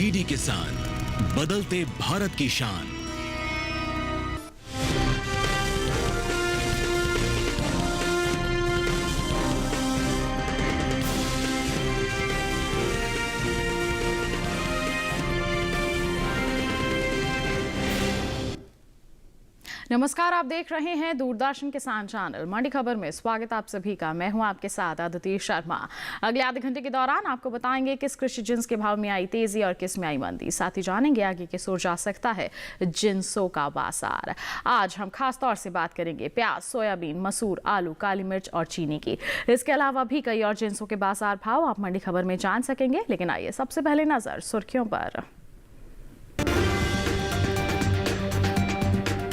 DD किसान, बदलते भारत की शान। नमस्कार, आप देख रहे हैं दूरदर्शन किसान चैनल। मंडी खबर में स्वागत आप सभी का। मैं हूं आपके साथ अदिति शर्मा। अगले आधे घंटे के दौरान आपको बताएंगे किस कृषि जिन्स के भाव में आई तेजी और किस में आई मंदी। साथ ही जानेंगे आगे किस ओर जा सकता है जिन्सों का बाजार। आज हम खास तौर से बात करेंगे प्याज, सोयाबीन, मसूर, आलू, काली मिर्च और चीनी की। इसके अलावा भी कई और जिन्सों के बाजार भाव आप मंडी खबर में जान सकेंगे। लेकिन आइए सबसे पहले नजर सुर्खियों पर।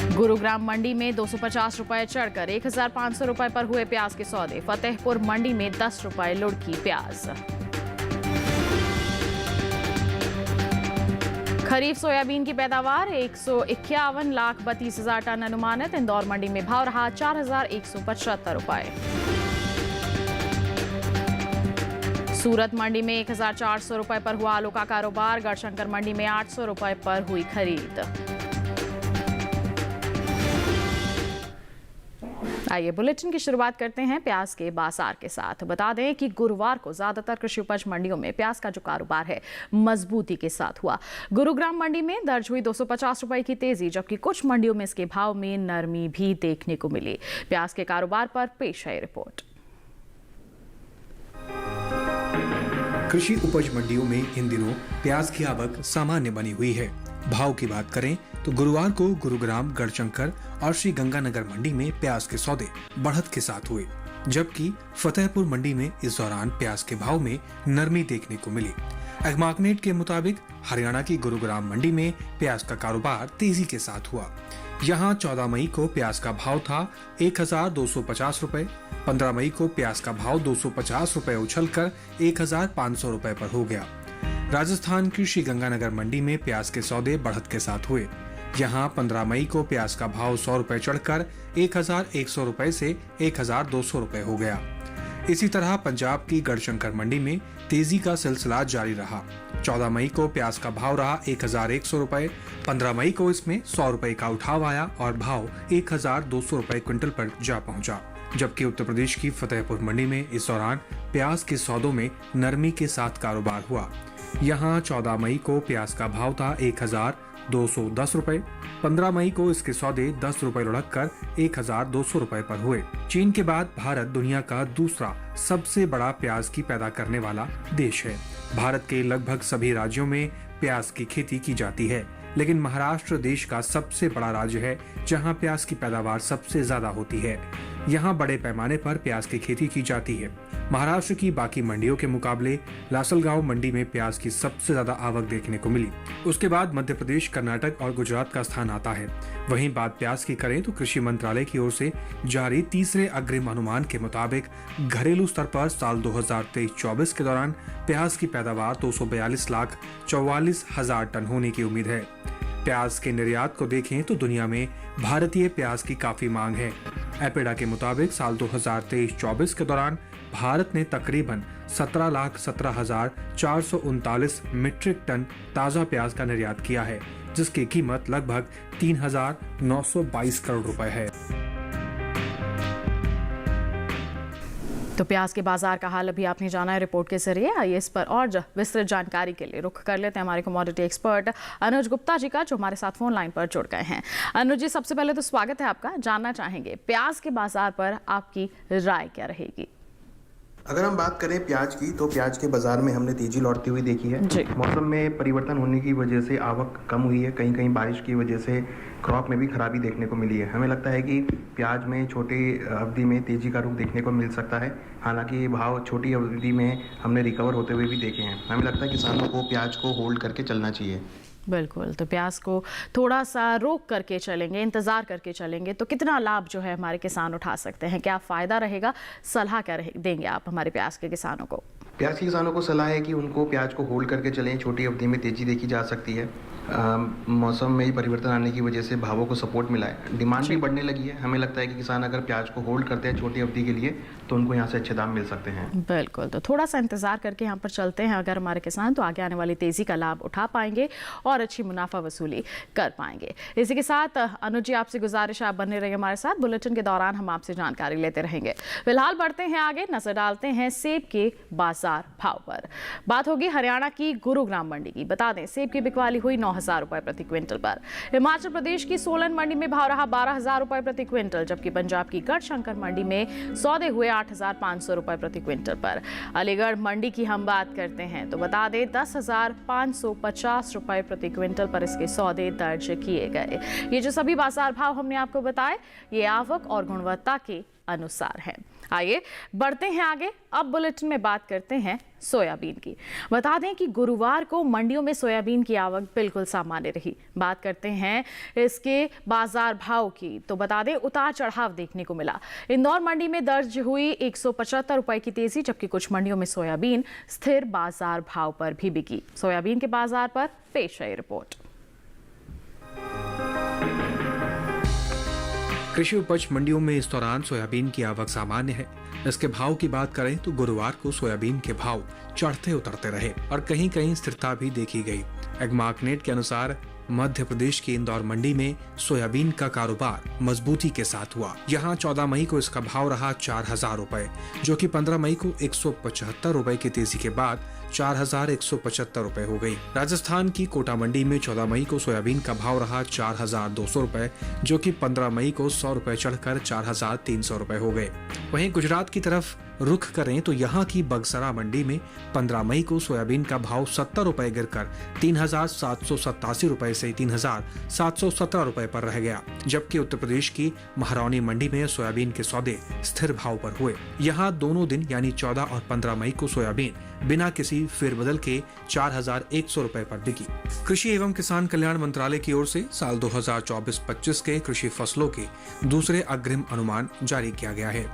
गुरुग्राम मंडी में 250 रुपए चढ़कर 1500 रुपए पर हुए प्याज के सौदे। फतेहपुर मंडी में 10 रुपए लुढ़की प्याज। खरीफ सोयाबीन की पैदावार 151,32,000 टन अनुमानित। इंदौर मंडी में भाव रहा 4,175 रुपए। सूरत मंडी में 1,400 रुपए पर हुआ आलू का कारोबार। गढ़शंकर मंडी में 800 रुपए पर हुई खरीद। आइए बुलेटिन की शुरुआत करते हैं प्याज के बाजार के साथ। बता दें कि गुरुवार को ज्यादातर कृषि उपज मंडियों में प्याज का जो कारोबार है मजबूती के साथ हुआ। गुरुग्राम मंडी में दर्ज हुई 250 रुपए की तेजी, जबकि कुछ मंडियों में इसके भाव में नरमी भी देखने को मिली। प्याज के कारोबार पर पेश है रिपोर्ट। कृषि उपज मंडियों में इन दिनों प्याज की आवक सामान्य बनी हुई है। भाव की बात करें तो गुरुवार को गुरुग्राम, गढ़शंकर और श्री गंगानगर मंडी में प्याज के सौदे बढ़त के साथ हुए, जबकि फतेहपुर मंडी में इस दौरान प्याज के भाव में नरमी देखने को मिली। एग्मार्कनेट के मुताबिक हरियाणा की गुरुग्राम मंडी में प्याज का कारोबार तेजी के साथ हुआ। यहाँ 14 मई को प्याज का भाव था 1,250 रुपए। 15 मई को प्याज का भाव 250 रुपए उछलकर 1,500 रुपए पर हो गया। राजस्थान की श्री गंगानगर मंडी में प्याज के सौदे बढ़त के साथ हुए। यहाँ 15 मई को प्याज का भाव 100 रुपए चढ़कर 1,100 रुपए से 1,200 रुपए हो गया। इसी तरह पंजाब की गढ़शंकर मंडी में तेजी का सिलसिला जारी रहा। 14 मई को प्याज का भाव रहा 1,100 रुपए। 15 मई को इसमें 100 रुपए का उठाव आया और भाव 1,200 रुपए क्विंटल पर जा पहुंचा। जबकि उत्तर प्रदेश की फतेहपुर मंडी में इस दौरान प्याज के सौदों में नरमी के साथ कारोबार हुआ। यहाँ 14 मई को प्याज का भाव था 1,210 रुपए। 15 मई को इसके सौदे 10 रुपए लुढ़ककर 1,200 रुपए पर हुए। चीन के बाद भारत दुनिया का दूसरा सबसे बड़ा प्याज की पैदा करने वाला देश है। भारत के लगभग सभी राज्यों में प्याज की खेती की जाती है, लेकिन महाराष्ट्र देश का सबसे बड़ा राज्य है जहां प्याज की पैदावार सबसे ज्यादा होती है। यहाँ बड़े पैमाने पर प्याज की खेती की जाती है। महाराष्ट्र की बाकी मंडियों के मुकाबले लासलगांव मंडी में प्याज की सबसे ज्यादा आवक देखने को मिली। उसके बाद मध्य प्रदेश, कर्नाटक और गुजरात का स्थान आता है। वहीं बात प्याज की करें तो कृषि मंत्रालय की ओर से जारी तीसरे अग्रिम अनुमान के मुताबिक घरेलू स्तर पर साल 2023-24 के दौरान प्याज की पैदावार 242,44,000 टन होने की उम्मीद है। प्याज के निर्यात को देखें तो दुनिया में भारतीय प्याज की काफी मांग है। एपेडा के मुताबिक साल 2023-24 के दौरान भारत ने तकरीबन 17,17,439 मीट्रिक टन ताजा प्याज का निर्यात किया है, जिसकी कीमत लगभग 3,922 करोड़ रुपए है। तो प्याज के बाजार का हाल अभी आपने जाना है रिपोर्ट के जरिए। आइए इस पर और विस्तृत जानकारी के लिए रुख कर लेते हैं हमारे कमोडिटी एक्सपर्ट अनुज गुप्ता जी का, जो हमारे साथ फोन लाइन पर जुड़ गए हैं। अनुज जी, सबसे पहले तो स्वागत है आपका। जानना चाहेंगे प्याज के बाजार पर आपकी राय क्या रहेगी? अगर हम बात करें प्याज की, तो प्याज के बाजार में हमने तेजी लौटती हुई देखी है। मौसम में परिवर्तन होने की वजह से आवक कम हुई है। कहीं कहीं बारिश की वजह से क्रॉप में भी खराबी देखने को मिली है। हमें लगता है कि प्याज में छोटी अवधि में तेजी का रुख देखने को मिल सकता है। हालांकि भाव छोटी अवधि में हमने रिकवर होते हुए भी देखे हैं। हमें लगता है किसानों को प्याज को होल्ड करके चलना चाहिए। बिल्कुल, तो प्याज को थोड़ा सा रोक करके चलेंगे, इंतजार करके चलेंगे तो कितना लाभ जो है हमारे किसान उठा सकते हैं? क्या फ़ायदा रहेगा? सलाह क्या देंगे आप हमारे प्याज के किसानों को? प्याज के किसानों को सलाह है कि उनको प्याज को होल्ड करके चलें, छोटी अवधि में तेजी देखी जा सकती है। मौसम में परिवर्तन आने की वजह से भावों को सपोर्ट मिला है, डिमांड भी बढ़ने लगी है। हमें लगता है कि किसान अगर प्याज को होल्ड करते हैं छोटी अवधि के लिए तो उनको यहाँ से अच्छे दाम मिल सकते हैं। बिल्कुल, तो थोड़ा सा इंतजार करके यहाँ पर चलते हैं। अगर हमारे किसान तो आगे आने वाली तेजी का लाभ उठा पाएंगे और अच्छी मुनाफा वसूली कर पाएंगे। इसी के साथ अनुज जी, आपसे गुजारिश आप बने रहिए हमारे साथ। बुलेटिन के दौरान हम आपसे जानकारी लेते रहेंगे। फिलहाल बढ़ते हैं आगे, नजर डालते हैं सेब के बाजार भाव पर। बात होगी हरियाणा की गुरुग्राम मंडी की। बता दें, सेब की बिकवाली हुई 9,000 रुपए प्रति क्विंटल पर। हिमाचल प्रदेश की सोलन मंडी में भाव रहा 12,000 रुपए प्रति क्विंटल, जबकि पंजाब की गढ़शंकर मंडी में सौदे हुए 8,500 रुपए प्रति क्विंटल पर। अलीगढ़ मंडी की हम बात करते हैं तो बता दें 10,550 रुपए प्रति क्विंटल पर इसके सौदे दर्ज किए गए। ये जो सभी बाजार भाव हमने आपको बताए, ये आवक और गुणवत्ता के अनुसार है। आइए बढ़ते हैं आगे। अब बुलेटिन में बात करते हैं सोयाबीन की। बता दें कि गुरुवार को मंडियों में सोयाबीन की आवक बिल्कुल सामान्य रही। बात करते हैं इसके बाजार भाव की तो बता दें उतार चढ़ाव देखने को मिला। इंदौर मंडी में दर्ज हुई 175 रुपए की तेजी, जबकि कुछ मंडियों में सोयाबीन स्थिर बाजार भाव पर भी बिकी। सोयाबीन के बाजार पर पेश है रिपोर्ट। कृषि उपज मंडियों में इस दौरान सोयाबीन की आवक सामान्य है। इसके भाव की बात करें तो गुरुवार को सोयाबीन के भाव चढ़ते उतरते रहे और कहीं कहीं स्थिरता भी देखी गई। एग्मार्कनेट के अनुसार मध्य प्रदेश की इंदौर मंडी में सोयाबीन का कारोबार मजबूती के साथ हुआ। यहाँ 14 मई को इसका भाव रहा 4,000 रुपए, जो कि 15 मई को 175 रुपए की तेजी के बाद 4,175 रुपए हो गई। राजस्थान की कोटा मंडी में 14 मई को सोयाबीन का भाव रहा 4,200 रुपए, जो कि 15 मई को 100 रुपए चढ़कर 4,300 रुपए हो गए। वहीं गुजरात की तरफ रुख करें तो यहाँ की बगसरा मंडी में 15 मई को सोयाबीन का भाव 70 रुपए गिरकर 3,787 रुपए से 3,717 रुपए पर रह गया, जबकि उत्तर प्रदेश की महारौनी मंडी में सोयाबीन के सौदे स्थिर भाव पर हुए। यहाँ दोनों दिन यानी 14 और 15 मई को सोयाबीन बिना किसी फेरबदल के 4,100 रुपए पर बिकी। कृषि एवं किसान कल्याण मंत्रालय की ओर से साल 2024-25 के कृषि फसलों के दूसरे अग्रिम अनुमान जारी किया गया है।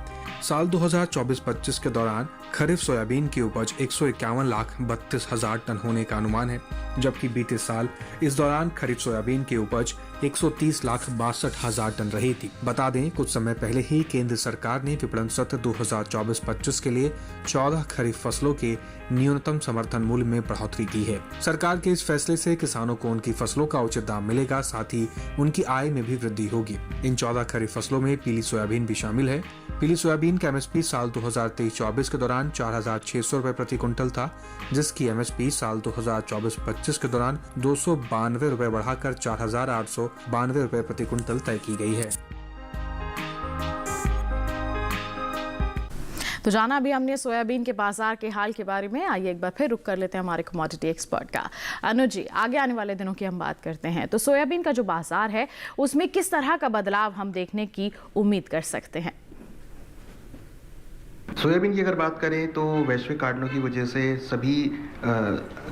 साल 2024-25 के दौरान खरीफ सोयाबीन की उपज 151,32,000 टन होने का अनुमान है, जबकि बीते साल इस दौरान खरीफ सोयाबीन की उपज 130,62,000 टन रही थी। बता दें, कुछ समय पहले ही केंद्र सरकार ने विपणन सत्र 2024-25 के लिए 14 खरीफ फसलों के न्यूनतम समर्थन मूल्य में बढ़ोतरी की है। सरकार के इस फैसले से किसानों को उनकी फसलों का उचित दाम मिलेगा, साथ ही उनकी आय में भी वृद्धि होगी। इन 14 खरीफ फसलों में पीली सोयाबीन भी शामिल है। पीली सोयाबीन का एमएसपी साल 2023-24 के दौरान 4,600 रुपए प्रति क्विंटल था, जिसकी एमएसपी साल 2024-25 के दौरान 292 रुपए बढ़ाकर 4,892 रुपए प्रति क्विंटल तय की गई है। तो जाना अभी हमने सोयाबीन के बाजार के हाल के बारे में। आइए एक बार फिर रुक कर लेते हैं हमारे कमोडिटी एक्सपर्ट का। अनुज जी, आगे आने वाले दिनों की हम बात करते हैं तो सोयाबीन का जो बाजार है उसमें किस तरह का बदलाव हम देखने की उम्मीद कर सकते हैं? सोयाबीन की अगर बात करें तो वैश्विक कारणों की वजह से सभी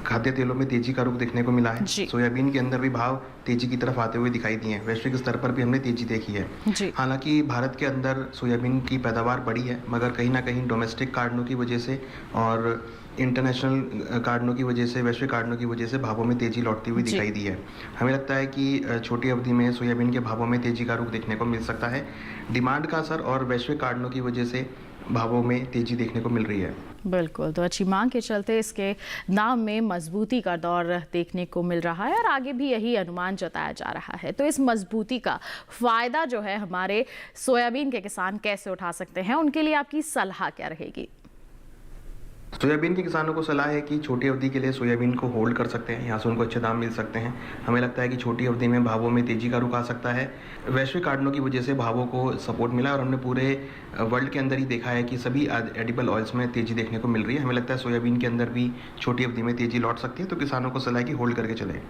खाद्य तेलों में तेजी का रुख देखने को मिला है। सोयाबीन के अंदर भी भाव तेजी की तरफ आते हुए दिखाई दिए हैं। वैश्विक स्तर पर भी हमने तेजी देखी है। हालांकि भारत के अंदर सोयाबीन की पैदावार बढ़ी है, मगर कहीं ना कहीं डोमेस्टिक कारणों की वजह से और इंटरनेशनल कारणों की वजह से, वैश्विक कारणों की वजह से भावों में तेजी लौटती हुई दिखाई दी है। हमें लगता है कि छोटी अवधि में सोयाबीन के भावों में तेजी का रुख देखने को मिल सकता है। डिमांड का असर और वैश्विक कारणों की वजह से भावों में तेजी देखने को मिल रही है। बिल्कुल, तो अच्छी मांग के चलते इसके दाम में मजबूती का दौर देखने को मिल रहा है और आगे भी यही अनुमान जताया जा रहा है। तो इस मजबूती का फायदा जो है हमारे सोयाबीन के किसान कैसे उठा सकते हैं, उनके लिए आपकी सलाह क्या रहेगी? सोयाबीन के किसानों को सलाह है कि छोटी अवधि के लिए सोयाबीन को होल्ड कर सकते हैं, यहाँ से उनको अच्छे दाम मिल सकते हैं। हमें लगता है कि छोटी अवधि में भावों में तेजी का रुख आ सकता है। वैश्विक कारणों की वजह से भावों को सपोर्ट मिला और हमने पूरे वर्ल्ड के अंदर ही देखा है कि सभी एडिबल ऑयल्स में तेजी देखने को मिल रही है। हमें लगता है सोयाबीन के अंदर भी छोटी अवधि में तेजी लौट सकती है, तो किसानों को सलाह है कि होल्ड करके चले।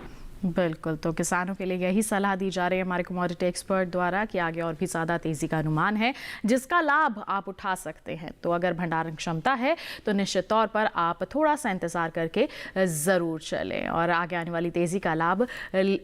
बिल्कुल, तो किसानों के लिए यही सलाह दी जा रही है हमारे कमोडिटी एक्सपर्ट द्वारा कि आगे और भी ज़्यादा तेज़ी का अनुमान है जिसका लाभ आप उठा सकते हैं। तो अगर भंडारण क्षमता है तो निश्चित तौर पर आप थोड़ा सा इंतज़ार करके ज़रूर चलें और आगे आने वाली तेज़ी का लाभ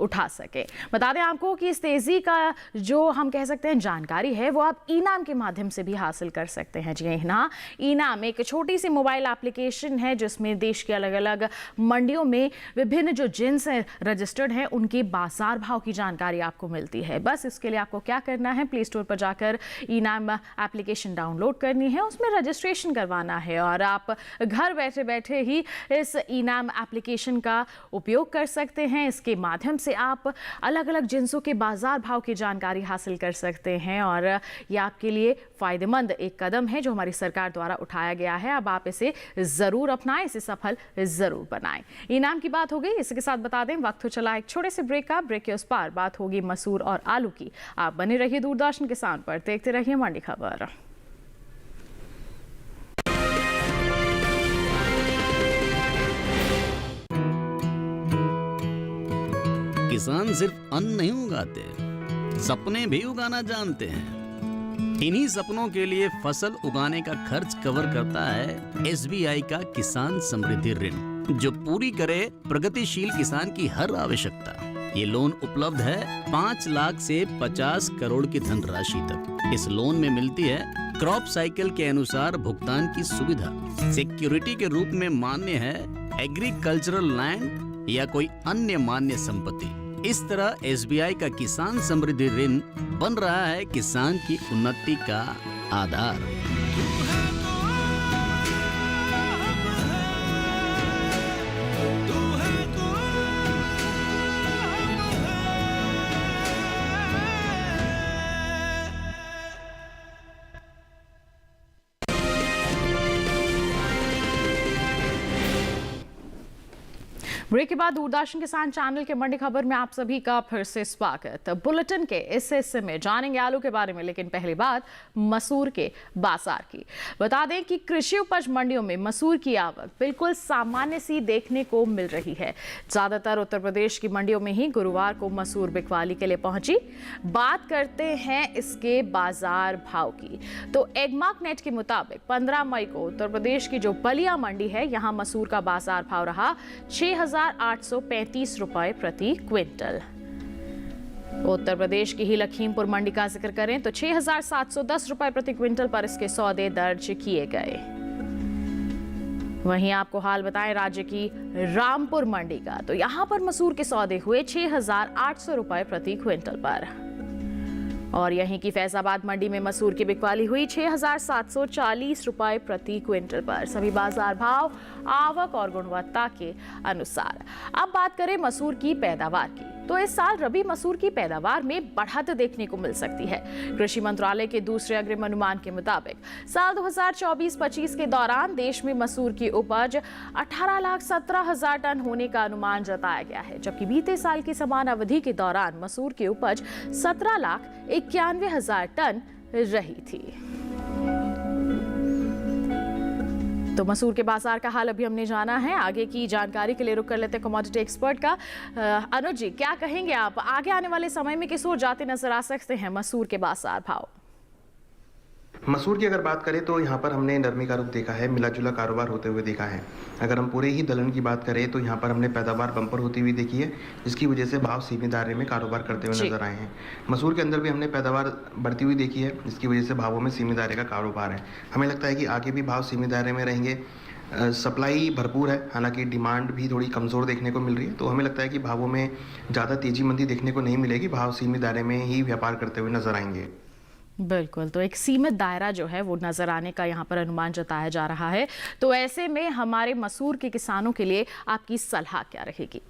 उठा सकें। बता दें आपको कि इस तेज़ी का जो हम कह सकते हैं जानकारी है वो आप इनाम के माध्यम से भी हासिल कर सकते हैं। जी हाँ, इनाम एक छोटी सी मोबाइल एप्लीकेशन है जिसमें देश के अलग अलग मंडियों में विभिन्न जो जिन्स रजिस्टर्ड है उनके बाजार भाव की जानकारी आपको मिलती है। बस इसके लिए आपको क्या करना है, प्ले स्टोर पर जाकर इनाम एप्लीकेशन डाउनलोड करनी है, उसमें रजिस्ट्रेशन करवाना है और आप घर बैठे बैठे ही इस इनाम एप्लीकेशन का उपयोग कर सकते हैं। इसके माध्यम से आप अलग अलग जिन्सों के बाजार भाव की जानकारी हासिल कर सकते हैं और यह आपके लिए फायदेमंद एक कदम है जो हमारी सरकार द्वारा उठाया गया है। अब आप इसे जरूर अपनाएं, इसे सफल जरूर बनाएं। इनाम की बात हो गई, इसके साथ बता दें वक्त हो चला एक छोटे से ब्रेक का। ब्रेक के उस पार बात होगी मसूर और आलू की। आप बने रहिए दूरदर्शन किसान पर, देखते रहिए मंडी खबर। किसान सिर्फ अन्न नहीं उगाते, सपने भी उगाना जानते हैं। इन्हीं सपनों के लिए फसल उगाने का खर्च कवर करता है SBI का किसान समृद्धि ऋण, जो पूरी करे प्रगतिशील किसान की हर आवश्यकता। ये लोन उपलब्ध है 5 लाख से 50 करोड़ की धनराशि तक। इस लोन में मिलती है क्रॉप साइकिल के अनुसार भुगतान की सुविधा। सिक्योरिटी के रूप में मान्य है एग्रीकल्चरल लैंड या कोई अन्य मान्य संपत्ति। इस तरह SBI का किसान समृद्धि ऋण बन रहा है किसान की उन्नति का आधार। ब्रेक के बाद दूरदर्शन किसान चैनल के मंडी खबर में आप सभी का फिर से स्वागत। बुलेटिन के इस हिस्से में जानेंगे आलू के बारे में, लेकिन पहली बात मसूर के बाजार की। बता दें कि कृषि उपज मंडियों में मसूर की आवक बिल्कुल सामान्य सी देखने को मिल रही है। ज्यादातर उत्तर प्रदेश की मंडियों में ही गुरुवार को मसूर बिकवाली के लिए पहुंची। बात करते हैं इसके बाजार भाव की, तो एगमार्क नेट के मुताबिक 15 मई को उत्तर प्रदेश की जो बलिया मंडी है, यहां मसूर का बाजार भाव रहा 6,835 रुपए प्रति क्विंटल। उत्तर प्रदेश की ही लखीमपुर मंडी का जिक्र करें तो 6,710 रुपए प्रति क्विंटल पर इसके सौदे दर्ज किए गए। वहीं आपको हाल बताएं राज्य की रामपुर मंडी का, तो यहां पर मसूर के सौदे हुए 6,800 रुपए प्रति क्विंटल पर। और यहीं की फैजाबाद मंडी में मसूर की बिकवाली हुई 6,740 रुपए प्रति क्विंटल पर। सभी बाजार भाव आवक और गुणवत्ता के अनुसार। अब बात करें मसूर की पैदावार की, तो इस साल रबी मसूर की पैदावार में बढ़त देखने को मिल सकती है। कृषि मंत्रालय के दूसरे अग्रिम अनुमान के मुताबिक साल 2024-25 के दौरान देश में मसूर की उपज 18,17,000 टन होने का अनुमान जताया गया है, जबकि बीते साल की समान अवधि के दौरान मसूर की उपज 17,91,000 टन रही थी। तो मसूर के बाजार का हाल अभी हमने जाना है। आगे की जानकारी के लिए रुक कर लेते हैं कमोडिटी एक्सपर्ट का। अनुज जी, क्या कहेंगे आप, आगे आने वाले समय में किस ओर जाते नजर आ सकते हैं मसूर के बाजार भाव? मसूर की अगर बात करें तो यहाँ पर हमने नरमी का रुख देखा है, मिला जुला कारोबार होते हुए देखा है। अगर हम पूरे ही दलहन की बात करें तो यहाँ पर हमने पैदावार बम्पर होती हुई देखी है, जिसकी वजह से भाव सीमित दायरे में कारोबार करते हुए नजर आए हैं। मसूर के अंदर भी हमने पैदावार बढ़ती हुई देखी है, जिसकी वजह से भावों में सीमित दायरे का कारोबार है। हमें लगता है कि आगे भी भाव सीमित दायरे में रहेंगे। सप्लाई भरपूर है, हालांकि डिमांड भी थोड़ी कमज़ोर देखने को मिल रही है, तो हमें लगता है कि भावों में ज़्यादा तेजी मंदी देखने को नहीं मिलेगी। भाव सीमित दायरे में ही व्यापार करते हुए नजर आएंगे। बिल्कुल, तो एक सीमित दायरा जो है वो नजर आने का यहाँ पर अनुमान जताया जा रहा है। तो ऐसे में हमारे मसूर के किसानों के लिए आपकी सलाह क्या रहेगी?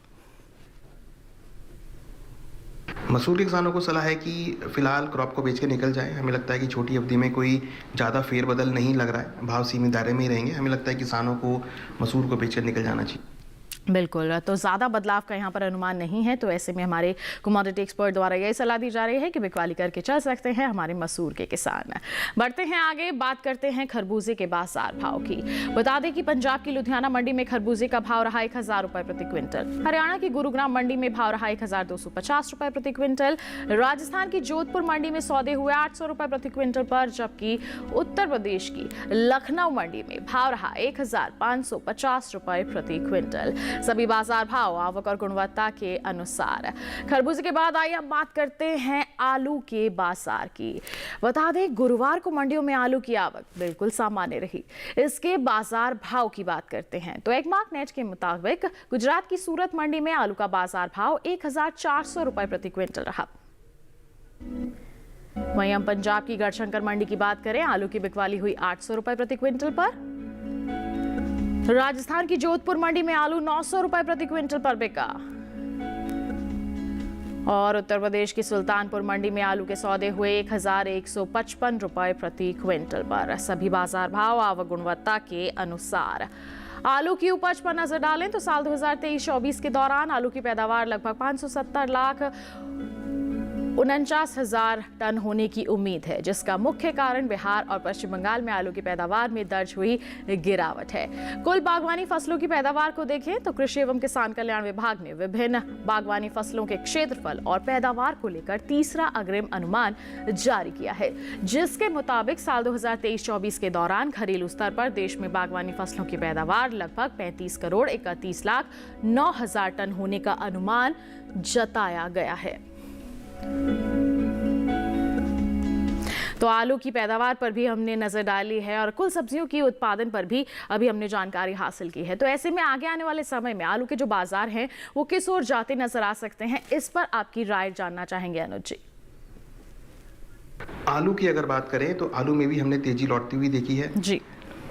मसूर के किसानों को सलाह है कि फिलहाल क्रॉप को बेच के निकल जाए। हमें लगता है कि छोटी अवधि में कोई ज़्यादा फेरबदल नहीं लग रहा है, भाव सीमित दायरे में ही रहेंगे। हमें लगता है किसानों को मसूर को बेच कर निकल जाना चाहिए। बिल्कुल, तो ज़्यादा बदलाव का यहाँ पर अनुमान नहीं है। तो ऐसे में हमारे कमोडिटी एक्सपर्ट द्वारा यही सलाह दी जा रही है कि बिकवाली करके चल सकते हैं हमारे मसूर के किसान। बढ़ते हैं आगे, बात करते हैं खरबूजे के बाजार भाव की। बता दें कि पंजाब की लुधियाना मंडी में खरबूजे का भाव रहा 1000 रुपए प्रति क्विंटल। हरियाणा की गुरुग्राम मंडी में भाव रहा 1250 रुपए प्रति क्विंटल। राजस्थान की जोधपुर मंडी में सौदे हुए 800 रुपए प्रति क्विंटल पर, जबकि उत्तर प्रदेश की लखनऊ मंडी में भाव रहा 1550 रुपए प्रति क्विंटल। सभी बाजार भाव आवक और गुणवत्ता के अनुसार। खरबूजे के बाद आइए अब बात करते हैं आलू के बाजार की। बता दें गुरुवार को मंडियों में आलू की आवक बिल्कुल सामान्य रही। इसके बाजार भाव की बात करते हैं तो एकमार्क नेट के मुताबिक गुजरात की सूरत मंडी में आलू का बाजार भाव 1400 रुपए प्रति क्विंटल रहा। वहीं हम पंजाब की गढ़शंकर मंडी की बात करें, आलू की बिकवाली हुई 800 रुपए प्रति क्विंटल पर। राजस्थान की जोधपुर मंडी में आलू 900 रुपए प्रति क्विंटल पर बिका। और उत्तर प्रदेश की सुल्तानपुर मंडी में आलू के सौदे हुए 1155 रुपए प्रति क्विंटल पर। सभी बाजार भाव आवक गुणवत्ता के अनुसार। आलू की उपज पर नजर डालें तो साल 2023-24 के दौरान आलू की पैदावार लगभग 570,49,000 टन होने की उम्मीद है, जिसका मुख्य कारण बिहार और पश्चिम बंगाल में आलू की पैदावार में दर्ज हुई गिरावट है। कुल बागवानी फसलों की पैदावार को देखें तो कृषि एवं किसान कल्याण विभाग ने विभिन्न बागवानी फसलों के क्षेत्रफल और पैदावार को लेकर तीसरा अग्रिम अनुमान जारी किया है, जिसके मुताबिक साल 2023-24 के दौरान घरेलू स्तर पर देश में बागवानी फसलों की पैदावार लगभग 35,31,09,000 टन होने का अनुमान जताया गया है। तो आलू की पैदावार पर भी हमने नजर डाली है और कुल सब्जियों की उत्पादन पर भी अभी हमने जानकारी हासिल की है। तो ऐसे में आगे आने वाले समय में आलू के जो बाजार हैं वो किस ओर जाते नजर आ सकते हैं, इस पर आपकी राय जानना चाहेंगे अनुज जी। आलू की अगर बात करें तो आलू में भी हमने तेजी लौटती हुई देखी है जी।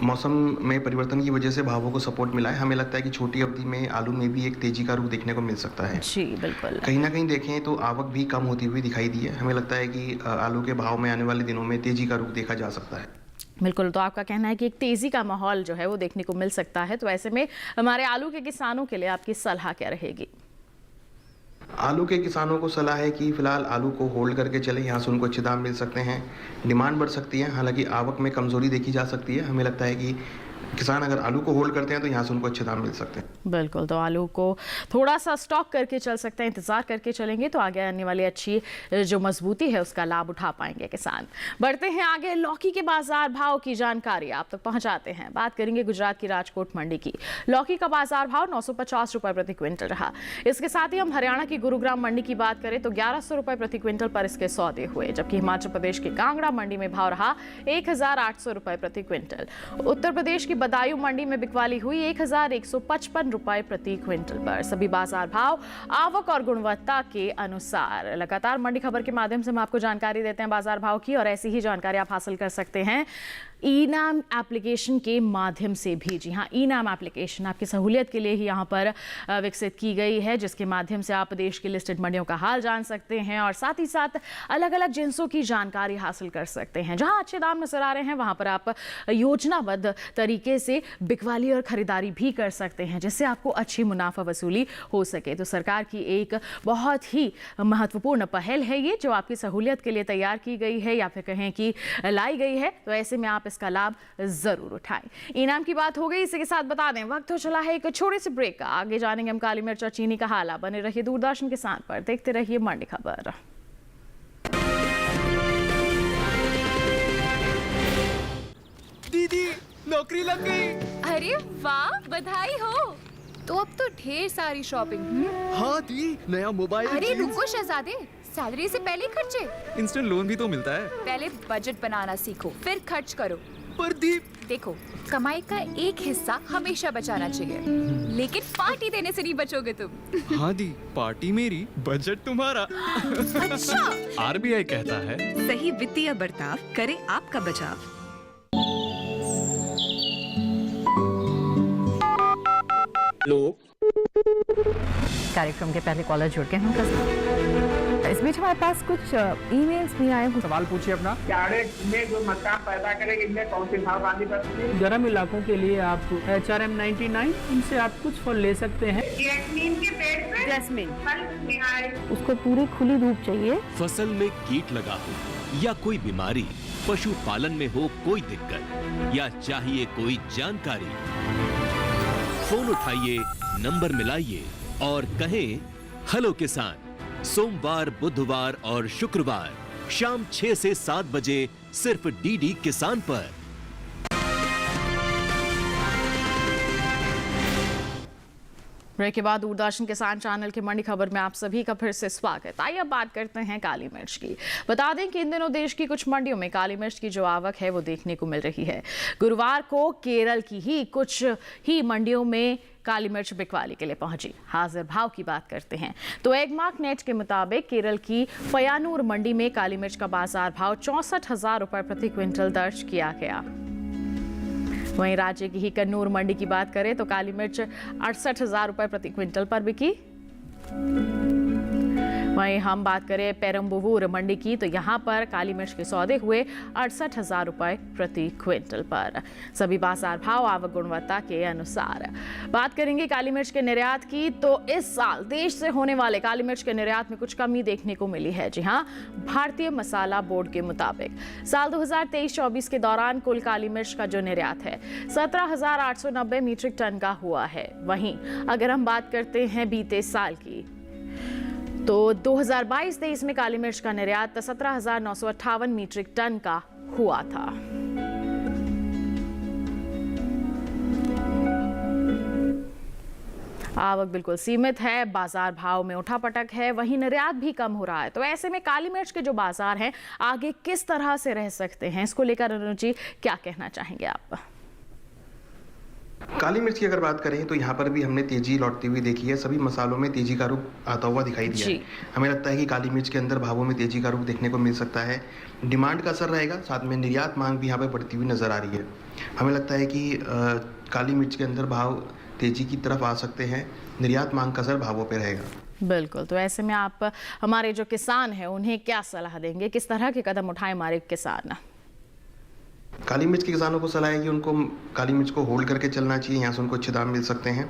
मौसम में परिवर्तन की वजह से भावों को सपोर्ट मिला है। हमें लगता है कि छोटी अवधि में आलू में भी एक तेजी का रुख देखने को मिल सकता है। जी बिल्कुल। कहीं ना कहीं देखें तो आवक भी कम होती हुई दिखाई दी है। हमें लगता है कि आलू के भाव में आने वाले दिनों में तेजी का रुख देखा जा सकता है। बिल्कुल, तो आपका कहना है कि एक तेजी का माहौल जो है वो देखने को मिल सकता है। तो ऐसे में हमारे आलू के किसानों के लिए आपकी सलाह क्या रहेगी? आलू के किसानों को सलाह है कि फिलहाल आलू को होल्ड करके चले, यहाँ से उनको अच्छे दाम मिल सकते हैं, डिमांड बढ़ सकती है, हालांकि आवक में कमजोरी देखी जा सकती है। हमें लगता है कि किसान अगर आलू को होल्ड करते हैं तो यहाँ से उनको अच्छे दाम मिल सकते हैं। बिल्कुल, तो आलू को थोड़ा सा स्टॉक करके चल सकते हैं, इंतजार करके चलेंगे तो आगे आने वाली अच्छी जो मजबूती है उसका लाभ उठा पाएंगे किसान। बढ़ते हैं आगे, लौकी के बाजार भाव की जानकारी आप तक पहुंचाते हैं। बात करेंगे गुजरात की राजकोट मंडी की। लौकी का बाजार भाव 950 रुपए प्रति क्विंटल रहा। इसके साथ ही हम हरियाणा की गुरुग्राम मंडी की बात करें तो 1100 रुपए प्रति क्विंटल पर इसके सौदे हुए, जबकि हिमाचल प्रदेश की कांगड़ा मंडी में भाव रहा 1800 रुपए प्रति क्विंटल। उत्तर प्रदेश की बदायूं मंडी में बिकवाली हुई 1155 रुपए प्रति क्विंटल पर। सभी बाजार भाव आवक और गुणवत्ता के अनुसार। लगातार मंडी खबर के माध्यम से हम आपको जानकारी देते हैं बाजार भाव की, और ऐसी ही जानकारी आप हासिल कर सकते हैं ई-नाम एप्लीकेशन के माध्यम से भी। जी हाँ, ई-नाम एप्लीकेशन आपकी सहूलियत के लिए ही यहाँ पर विकसित की गई है, जिसके माध्यम से आप देश की लिस्टेड मंडियों का हाल जान सकते हैं और साथ ही साथ अलग अलग जिन्सों की जानकारी हासिल कर सकते हैं। जहाँ अच्छे दाम नजर आ रहे हैं वहाँ पर आप योजनाबद्ध तरीके से बिकवाली और खरीदारी भी कर सकते हैं, जिससे आपको अच्छी मुनाफा वसूली हो सके। तो सरकार की एक बहुत ही महत्वपूर्ण पहल है ये, जो आपकी सहूलियत के लिए तैयार की गई है या फिर कहें कि लाई गई है। तो ऐसे में आप इसका लाभ जरूर उठाएं। इनाम की बात हो गई, इसी के साथ बता दें वक्त हो चला है एक छोटे से ब्रेक का। आगे जानेंगे हम काली मिर्च और चीनी का हाला। बने रहिए दूरदर्शन किसान पर, देखते रहिए मंडी खबर। दीदी नौकरी लग गई। अरे वाह, बधाई हो। तो अब तो ढेर सारी शॉपिंग। हाँ दी, नया मोबाइल। अरे रुको शहजादे, सैलरी से पहले खर्चे। इंस्टेंट लोन भी तो मिलता है। पहले बजट बनाना सीखो, फिर खर्च करो। पर दी, देखो, कमाई का एक हिस्सा हमेशा बचाना चाहिए, लेकिन पार्टी देने से नहीं बचोगे तुम। हाँ दी, पार्टी मेरी, बजट तुम्हारा। अच्छा। आरबीआई कहता है, सही वित्तीय बर्ताव करे आपका बचाव। कार्यक्रम के पहले कॉलर जुड़ के हैं। इस बीच हमारे पास कुछ ईमेल्स भी आए हैं। सवाल पूछिए अपना। कैरेट में जो मकान पैदा करेंगे इनमें कौन सी भाव आनी पड़ती है? गर्म इलाकों के लिए आप HRM 99 इनसे आप कुछ फल ले सकते हैं। जैस्मीन के पेड़ पे जैस्मीन फल नहीं आए। उसको पूरी खुली धूप चाहिए। फसल में कीट लगा हो या कोई बीमारी, पशुपालन में हो कोई दिक्कत या चाहिए कोई जानकारी, फोन उठाइए, नंबर मिलाइए और कहें हेलो किसान। सोमवार, बुधवार और शुक्रवार शाम 6 से 7 बजे सिर्फ DD किसान पर। ब्रेक के बाद दूरदर्शन किसान चैनल के मंडी खबर में आप सभी का फिर से स्वागत। आइए अब बात करते हैं काली मिर्च की। बता दें कि इन दिनों देश की कुछ मंडियों में काली मिर्च की जो आवक है वो देखने को मिल रही है। गुरुवार को केरल की ही कुछ ही मंडियों में काली मिर्च बिकवाली के लिए पहुंची। हाजिर भाव की बात करते हैं तो एगमार्क नेट के मुताबिक केरल की पयानूर मंडी में काली मिर्च का बाजार भाव 64,000 रुपए प्रति क्विंटल दर्ज किया गया। वहीं राज्य की ही कन्नूर मंडी की बात करें तो काली मिर्च 68,000 रुपए प्रति क्विंटल पर बिकी। वहीं हम बात करें पेरम्बवूर मंडी की तो यहां पर काली मिर्च के सौदे हुए 68,000 रुपए प्रति क्विंटल पर। सभी बाजार भाव आवक गुणवत्ता के अनुसार। बात करेंगे काली मिर्च के निर्यात की तो इस साल देश से होने वाले काली मिर्च के निर्यात में कुछ कमी देखने को मिली है। जी हां, भारतीय मसाला बोर्ड के मुताबिक साल 2023-24 के दौरान कुल काली मिर्च का जो निर्यात है 17,890 मीट्रिक टन का हुआ है। वहीं अगर हम बात करते हैं बीते साल की तो 2022-23 में काली मिर्च का निर्यात 17,958 मीट्रिक टन का हुआ था। आवक बिल्कुल सीमित है, बाजार भाव में उठापटक है, वहीं निर्यात भी कम हो रहा है। तो ऐसे में काली मिर्च के जो बाजार हैं आगे किस तरह से रह सकते हैं, इसको लेकर अनुज जी क्या कहना चाहेंगे आप? काली मिर्च की अगर बात करें तो यहाँ पर भी हमने तेजी लौटती हुई देखी है। सभी मसालों में तेजी का रुख आता हुआ दिखाई दिया है। हमें लगता है कि काली मिर्च के अंदर भावों में तेजी का रुख देखने को मिल सकता है। डिमांड का असर रहेगा, साथ में निर्यात मांग भी यहाँ पर बढ़ती हुई नजर आ रही है। हमें लगता है कि काली मिर्च के अंदर भाव तेजी की तरफ आ सकते हैं। निर्यात मांग का असर भावों पर रहेगा। बिल्कुल। तो ऐसे में आप हमारे जो किसान हैं उन्हें क्या सलाह देंगे, किस तरह के कदम उठाए हमारे किसान? काली मिर्च के किसानों को सलाह है कि उनको काली मिर्च को होल्ड करके चलना चाहिए। यहाँ से उनको अच्छे दाम मिल सकते हैं।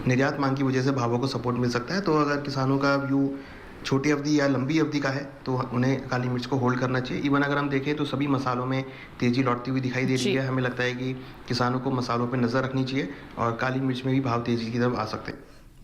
निर्यात मांग की वजह से भावों को सपोर्ट मिल सकता है। तो अगर किसानों का व्यू छोटी अवधि या लंबी अवधि का है तो उन्हें काली मिर्च को होल्ड करना चाहिए। इवन अगर हम देखें तो सभी मसालों में तेजी लौटती हुई दिखाई दे रही है। हमें लगता है कि किसानों को मसालों पर नज़र रखनी चाहिए और काली मिर्च में भी भाव तेजी की तरफ आ सकते हैं।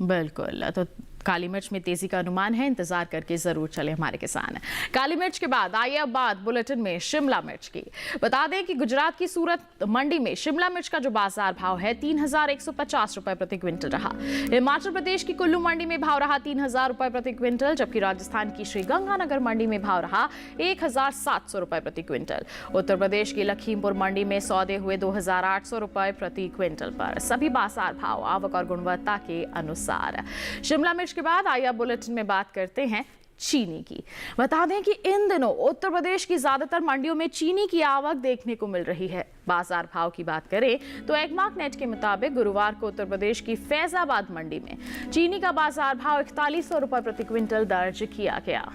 बिल्कुल। तो काली मिर्च में तेजी का अनुमान है, इंतजार करके जरूर चले हमारे किसान। काली मिर्च के बाद आइए अब बात बुलेटिन में शिमला मिर्च की। बता दें कि गुजरात की सूरत मंडी में शिमला मिर्च का जो बाजार भाव है 3,150 रुपए प्रति क्विंटल रहा। हिमाचल प्रदेश की कुल्लू मंडी में भाव रहा 3,000 रुपए प्रति क्विंटल, जबकि राजस्थान की श्रीगंगानगर मंडी में भाव रहा 1,700 रुपए प्रति क्विंटल। उत्तर प्रदेश की लखीमपुर मंडी में सौदे हुए 2,800 रुपए प्रति क्विंटल पर। सभी बाजार भाव आवक और गुणवत्ता के अनुसार। शिमला मिर्च के बाद आइए बुलेटिन में बात करते हैं चीनी की। बता दें कि इन दिनों उत्तर प्रदेश की ज्यादातर मंडियों में चीनी की आवक देखने को मिल रही है। बाजार भाव की बात करें तो एगमार्क नेट के मुताबिक गुरुवार को उत्तर प्रदेश की फैजाबाद मंडी में चीनी का बाजार भाव 4100 रुपए प्रति क्विंटल दर्ज किया गया।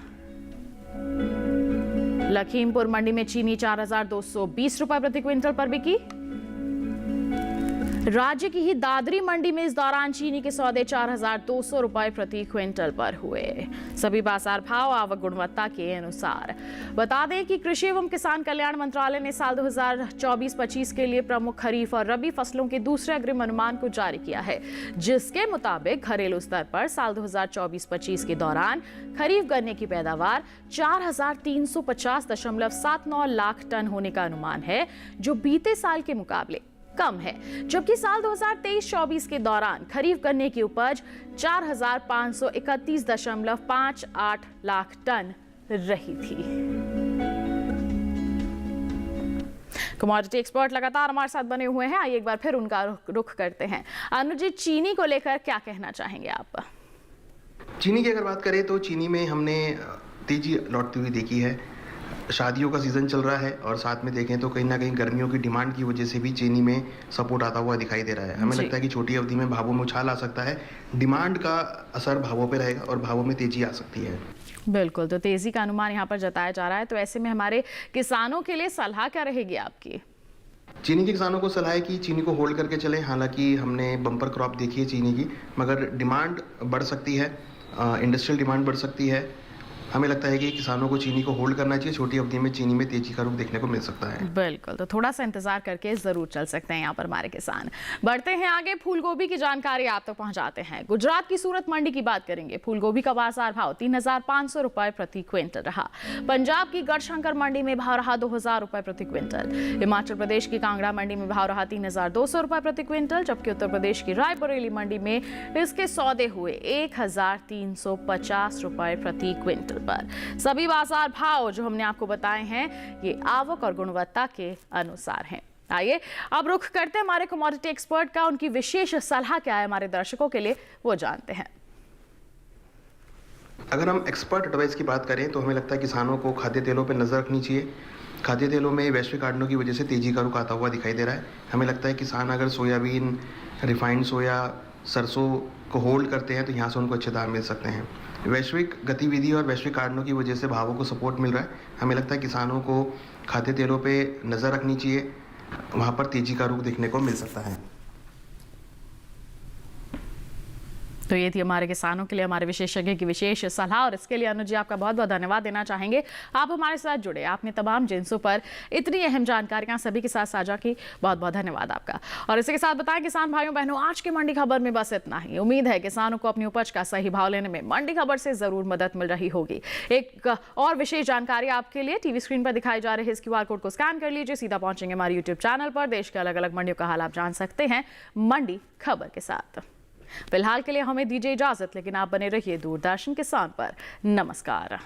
लखीमपुर मंडी में चीनी 4,220 रुपए प्रति क्विंटल पर बिकी। राज्य की ही दादरी मंडी में इस दौरान चीनी के सौदे 4,200 रुपए प्रति क्विंटल पर हुए। सभी बाजार भाव आवक गुणवत्ता के अनुसार। बता दें कि कृषि एवं किसान कल्याण मंत्रालय ने साल 2024-25 के लिए प्रमुख खरीफ और रबी फसलों के दूसरे अग्रिम अनुमान को जारी किया है, जिसके मुताबिक घरेलू स्तर पर साल 2024-25 के दौरान खरीफ गन्ने की पैदावार 4,350.79 लाख टन होने का अनुमान है, जो बीते साल के मुकाबले कम है। जबकि साल 2023-24 के दौरान खरीफ गन्ने की उपज 4,531.58 लाख टन रही थी। कमोडिटी एक्सपर्ट लगातार हमारे साथ बने हुए हैं, आइए एक बार फिर उनका रुख करते हैं। अनुजी, चीनी को लेकर क्या कहना चाहेंगे आप? चीनी की अगर बात करें तो चीनी में हमने तेजी लौटती हुई देखी है। शादियों का सीज़न चल रहा है और साथ में देखें तो कहीं ना कहीं गर्मियों की डिमांड की वजह से भी चीनी में सपोर्ट आता हुआ दिखाई दे रहा है। हमें लगता है कि छोटी अवधि में भावों में उछाल आ सकता है, डिमांड का असर भावों पे रहेगा और भावों में तेजी आ सकती है। बिल्कुल, तो तेजी का अनुमान यहाँ पर जताया जा रहा है। तो ऐसे में हमारे किसानों के लिए सलाह क्या रहेगी आपकी? चीनी के किसानों को सलाह है कि चीनी को होल्ड करके चलें। हालांकि हमने बम्पर क्रॉप देखी है चीनी की, मगर डिमांड बढ़ सकती है, इंडस्ट्रियल डिमांड बढ़ सकती है। हमें लगता है कि किसानों को चीनी को होल्ड करना चाहिए। छोटी अवधि में चीनी में तेजी का रुख देखने को मिल सकता है। बिल्कुल, तो थोड़ा सा इंतजार करके जरूर चल सकते हैं यहाँ पर हमारे किसान। बढ़ते हैं आगे, फूल गोभी की जानकारी आप तक पहुंचाते हैं। गुजरात की सूरत मंडी की बात करेंगे। फूल गोभी का बाजार भाव 3,500 रुपए प्रति क्विंटल रहा। पंजाब की गढ़शंकर मंडी में भाव रहा 2,000 रुपए प्रति क्विंटल। हिमाचल प्रदेश की कांगड़ा मंडी में भाव रहा 3,200 रुपए प्रति क्विंटल, जबकि उत्तर प्रदेश की रायबरेली मंडी में इसके सौदे हुए 1,350 रुपए प्रति क्विंटल पर। सभी बाजार भाव जो हमने आपको बताए हैं ये आवक और गुणवत्ता के अनुसार हैं। आइए अब रुख करते हैं हमारे कमोडिटी एक्सपर्ट का, उनकी विशेष सलाह क्या है हमारे दर्शकों के लिए, वो जानते हैं। अगर हम एक्सपर्ट एडवाइस की बात करें तो हमें लगता है किसानों को खाद्य तेलों पर नजर रखनी चाहिए। खाद्य तेलों में वैश्विक कारणों की वजह से तेजी का रुख आता हुआ दिखाई दे रहा है। हमें लगता है किसान अगर सोयाबीन, रिफाइंड सोया, सरसों को होल्ड करते हैं तो यहाँ से उनको अच्छे दाम मिल सकते हैं। वैश्विक गतिविधि और वैश्विक कारणों की वजह से भावों को सपोर्ट मिल रहा है। हमें लगता है किसानों को खाद्य तेलों पे नज़र रखनी चाहिए, वहाँ पर तेजी का रुख देखने को मिल सकता है। तो ये थी हमारे किसानों के लिए हमारे विशेषज्ञ की विशेष सलाह, और इसके लिए अनुज जी आपका बहुत बहुत धन्यवाद देना चाहेंगे। आप हमारे साथ जुड़े, आपने तमाम जिन्सों पर इतनी अहम जानकारियां सभी के साथ साझा की, बहुत बहुत धन्यवाद आपका। और इसी के साथ बताएं किसान भाइयों बहनों, आज की मंडी खबर में बस इतना ही। उम्मीद है किसानों को अपनी उपज का सही भाव लेने में मंडी खबर से जरूर मदद मिल रही होगी। एक और विशेष जानकारी आपके लिए, टीवी स्क्रीन पर दिखाई जा रहे इस QR कोड को स्कैन कर लीजिए, सीधा पहुंचेंगे हमारे यूट्यूब चैनल पर। देश के अलग अलग मंडियों का हाल आप जान सकते हैं मंडी खबर के साथ। फिलहाल के लिए हमें दीजिए इजाजत, लेकिन आप बने रहिए दूरदर्शन किसान पर। नमस्कार।